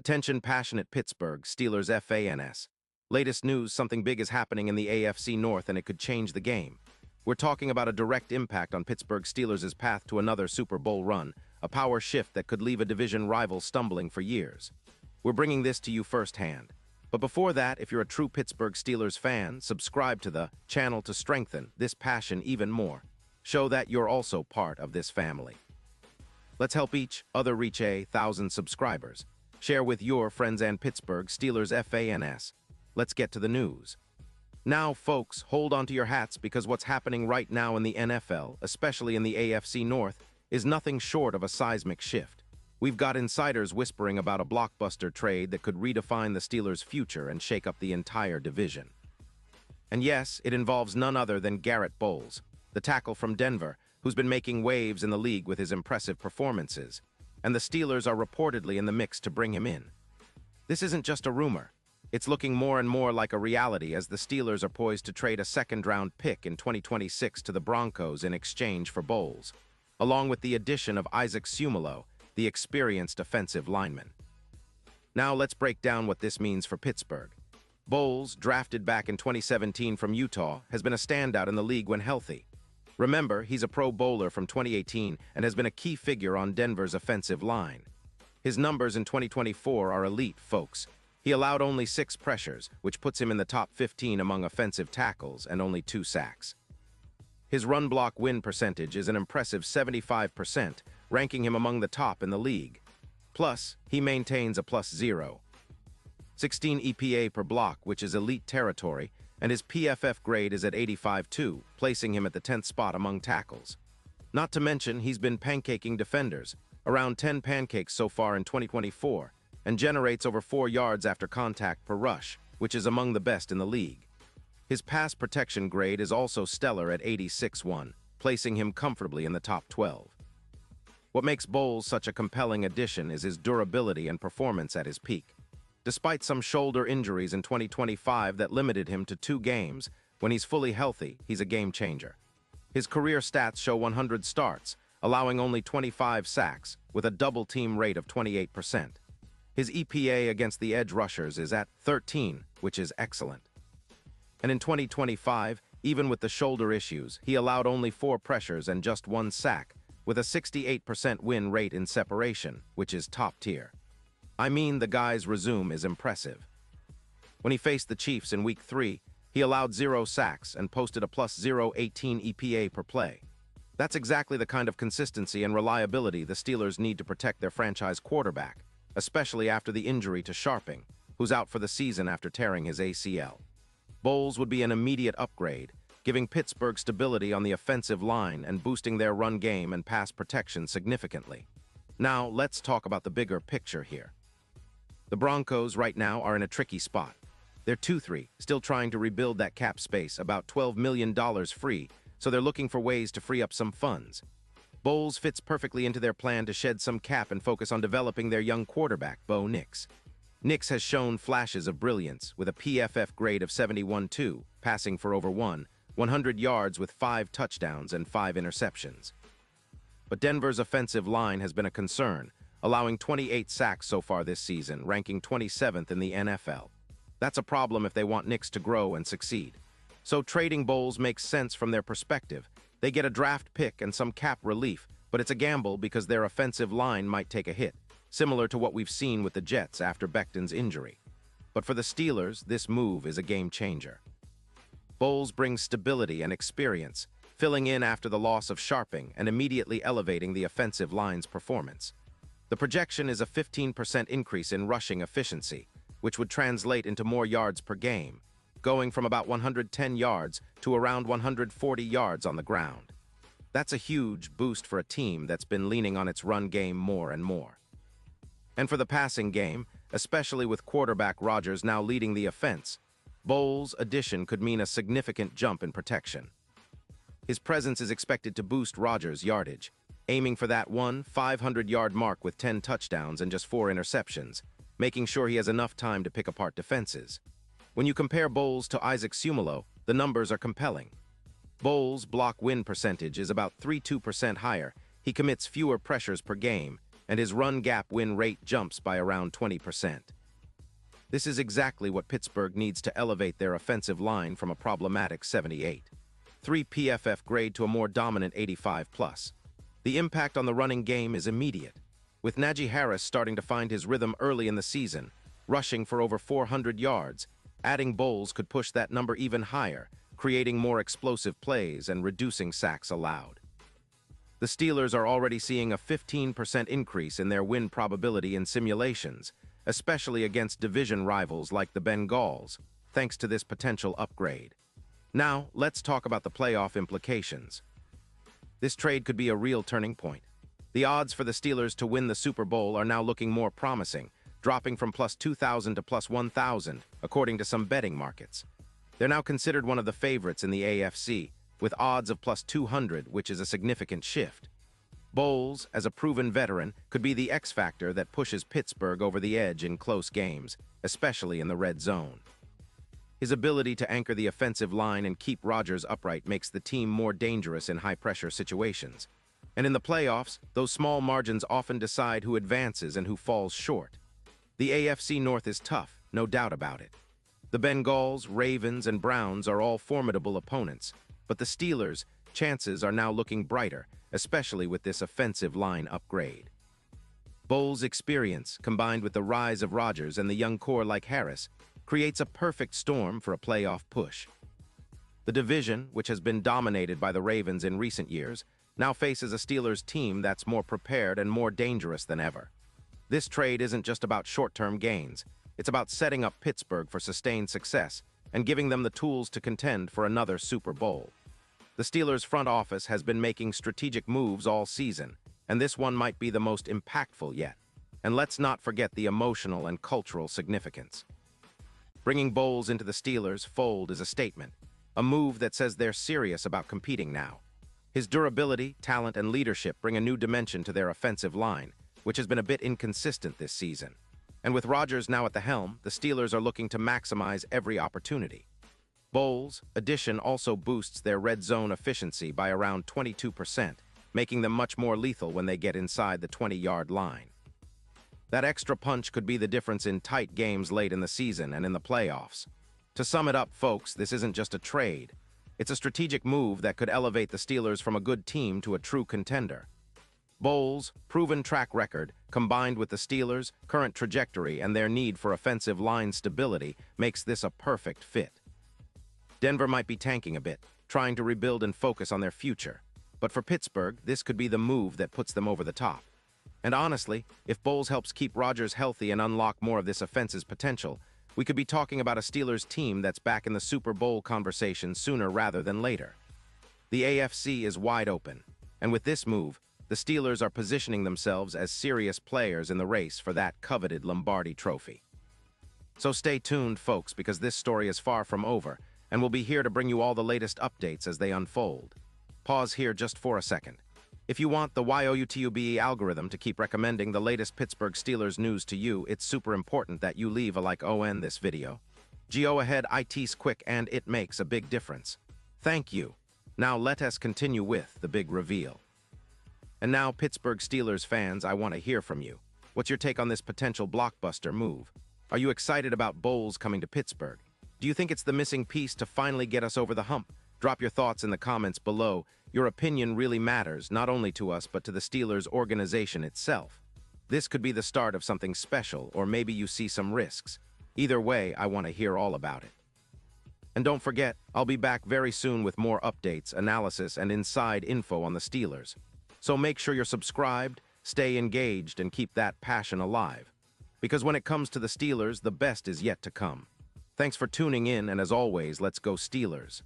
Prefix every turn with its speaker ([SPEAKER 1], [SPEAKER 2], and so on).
[SPEAKER 1] Attention passionate Pittsburgh Steelers fans. Latest news, something big is happening in the AFC North and it could change the game. We're talking about a direct impact on Pittsburgh Steelers' path to another Super Bowl run, a power shift that could leave a division rival stumbling for years. We're bringing this to you firsthand. But before that, if you're a true Pittsburgh Steelers fan, subscribe to the channel to strengthen this passion even more. Show that you're also part of this family. Let's help each other reach 1,000 subscribers. Share with your friends and Pittsburgh Steelers fans. Let's get to the news. Now, folks, hold on to your hats because what's happening right now in the NFL, especially in the AFC North, is nothing short of a seismic shift. We've got insiders whispering about a blockbuster trade that could redefine the Steelers' future and shake up the entire division. And yes, it involves none other than Garett Bolles, the tackle from Denver, who's been making waves in the league with his impressive performances. And the Steelers are reportedly in the mix to bring him in. This isn't just a rumor. It's looking more and more like a reality as the Steelers are poised to trade a second-round pick in 2026 to the Broncos in exchange for Bolles, along with the addition of Isaac Seumalo, the experienced offensive lineman. Now let's break down what this means for Pittsburgh. Bolles, drafted back in 2017 from Utah, has been a standout in the league when healthy. Remember, he's a Pro Bowler from 2018 and has been a key figure on Denver's offensive line. His numbers in 2024 are elite, folks. He allowed only 6 pressures, which puts him in the top 15 among offensive tackles and only 2 sacks. His run block win percentage is an impressive 75%, ranking him among the top in the league. Plus, he maintains a +0. 16 EPA per block, which is elite territory, and his PFF grade is at 85-2, placing him at the 10th spot among tackles. Not to mention, he's been pancaking defenders, around 10 pancakes so far in 2024, and generates over 4 yards after contact per rush, which is among the best in the league. His pass protection grade is also stellar at 86-1, placing him comfortably in the top 12. What makes Bolles such a compelling addition is his durability and performance at his peak. Despite some shoulder injuries in 2025 that limited him to 2 games, when he's fully healthy, he's a game changer. His career stats show 100 starts, allowing only 25 sacks, with a double-team rate of 28%. His EPA against the edge rushers is at 13, which is excellent. And in 2025, even with the shoulder issues, he allowed only 4 pressures and just 1 sack, with a 68% win rate in separation, which is top tier. I mean, the guy's resume is impressive. When he faced the Chiefs in Week 3, he allowed 0 sacks and posted a +0.18 EPA per play. That's exactly the kind of consistency and reliability the Steelers need to protect their franchise quarterback, especially after the injury to Sharping, who's out for the season after tearing his ACL. Bolles would be an immediate upgrade, giving Pittsburgh stability on the offensive line and boosting their run game and pass protection significantly. Now, let's talk about the bigger picture here. The Broncos right now are in a tricky spot. They're 2-3, still trying to rebuild that cap space, about $12 million free, so they're looking for ways to free up some funds. Bolles fits perfectly into their plan to shed some cap and focus on developing their young quarterback, Bo Nix. Nix has shown flashes of brilliance with a PFF grade of 71-2, passing for over 100 yards with 5 touchdowns and 5 interceptions. But Denver's offensive line has been a concern, allowing 28 sacks so far this season, ranking 27th in the NFL. That's a problem if they want Nix to grow and succeed. So trading Bolles makes sense from their perspective. They get a draft pick and some cap relief, but it's a gamble because their offensive line might take a hit, similar to what we've seen with the Jets after Becton's injury. But for the Steelers, this move is a game changer. Bolles brings stability and experience, filling in after the loss of Sharping and immediately elevating the offensive line's performance. The projection is a 15% increase in rushing efficiency, which would translate into more yards per game, going from about 110 yards to around 140 yards on the ground. That's a huge boost for a team that's been leaning on its run game more and more. And for the passing game, especially with quarterback Rodgers now leading the offense, Bolles' addition could mean a significant jump in protection. His presence is expected to boost Rodgers' yardage, aiming for that 500-yard mark with 10 touchdowns and just 4 interceptions, making sure he has enough time to pick apart defenses. When you compare Bolles to Isaac Seumalo, the numbers are compelling. Bolles' block win percentage is about 32% higher, he commits fewer pressures per game, and his run gap win rate jumps by around 20%. This is exactly what Pittsburgh needs to elevate their offensive line from a problematic 78. 3 PFF grade to a more dominant 85+. The impact on the running game is immediate, with Najee Harris starting to find his rhythm early in the season, rushing for over 400 yards. Adding Bolles could push that number even higher, creating more explosive plays and reducing sacks allowed. The Steelers are already seeing a 15% increase in their win probability in simulations, especially against division rivals like the Bengals, thanks to this potential upgrade. Now, let's talk about the playoff implications. This trade could be a real turning point. The odds for the Steelers to win the Super Bowl are now looking more promising, dropping from plus 2,000 to plus 1,000, according to some betting markets. They're now considered one of the favorites in the AFC, with odds of plus 200, which is a significant shift. Bolles, as a proven veteran, could be the X factor that pushes Pittsburgh over the edge in close games, especially in the red zone. His ability to anchor the offensive line and keep Rodgers upright makes the team more dangerous in high-pressure situations. And in the playoffs, those small margins often decide who advances and who falls short. The AFC North is tough, no doubt about it. The Bengals, Ravens, and Browns are all formidable opponents, but the Steelers' chances are now looking brighter, especially with this offensive line upgrade. Bolles' experience, combined with the rise of Rodgers and the young core like Harris, creates a perfect storm for a playoff push. The division, which has been dominated by the Ravens in recent years, now faces a Steelers team that's more prepared and more dangerous than ever. This trade isn't just about short-term gains. It's about setting up Pittsburgh for sustained success and giving them the tools to contend for another Super Bowl. The Steelers' front office has been making strategic moves all season, and this one might be the most impactful yet. And let's not forget the emotional and cultural significance. Bringing Bolles into the Steelers' fold is a statement, a move that says they're serious about competing now. His durability, talent, and leadership bring a new dimension to their offensive line, which has been a bit inconsistent this season. And with Rodgers now at the helm, the Steelers are looking to maximize every opportunity. Bolles' addition also boosts their red zone efficiency by around 22%, making them much more lethal when they get inside the 20-yard line. That extra punch could be the difference in tight games late in the season and in the playoffs. To sum it up, folks, this isn't just a trade. It's a strategic move that could elevate the Steelers from a good team to a true contender. Bolles' proven track record, combined with the Steelers' current trajectory and their need for offensive line stability, makes this a perfect fit. Denver might be tanking a bit, trying to rebuild and focus on their future. But for Pittsburgh, this could be the move that puts them over the top. And honestly, if Bolles helps keep Rodgers healthy and unlock more of this offense's potential, we could be talking about a Steelers team that's back in the Super Bowl conversation sooner rather than later. The AFC is wide open, and with this move, the Steelers are positioning themselves as serious players in the race for that coveted Lombardi trophy. So stay tuned, folks, because this story is far from over, and we'll be here to bring you all the latest updates as they unfold. Pause here just for a second. If you want the YOUTUBE algorithm to keep recommending the latest Pittsburgh Steelers news to you, it's super important that you leave a like on this video. Go ahead, ATES quick, and it makes a big difference. Thank you. Now let us continue with the big reveal. And now, Pittsburgh Steelers fans, I want to hear from you. What's your take on this potential blockbuster move? Are you excited about Bolles coming to Pittsburgh? Do you think it's the missing piece to finally get us over the hump? Drop your thoughts in the comments below. Your opinion really matters, not only to us, but to the Steelers organization itself. This could be the start of something special, or maybe you see some risks. Either way, I want to hear all about it. And don't forget, I'll be back very soon with more updates, analysis, and inside info on the Steelers. So make sure you're subscribed, stay engaged, and keep that passion alive. Because when it comes to the Steelers, the best is yet to come. Thanks for tuning in, and as always, let's go Steelers.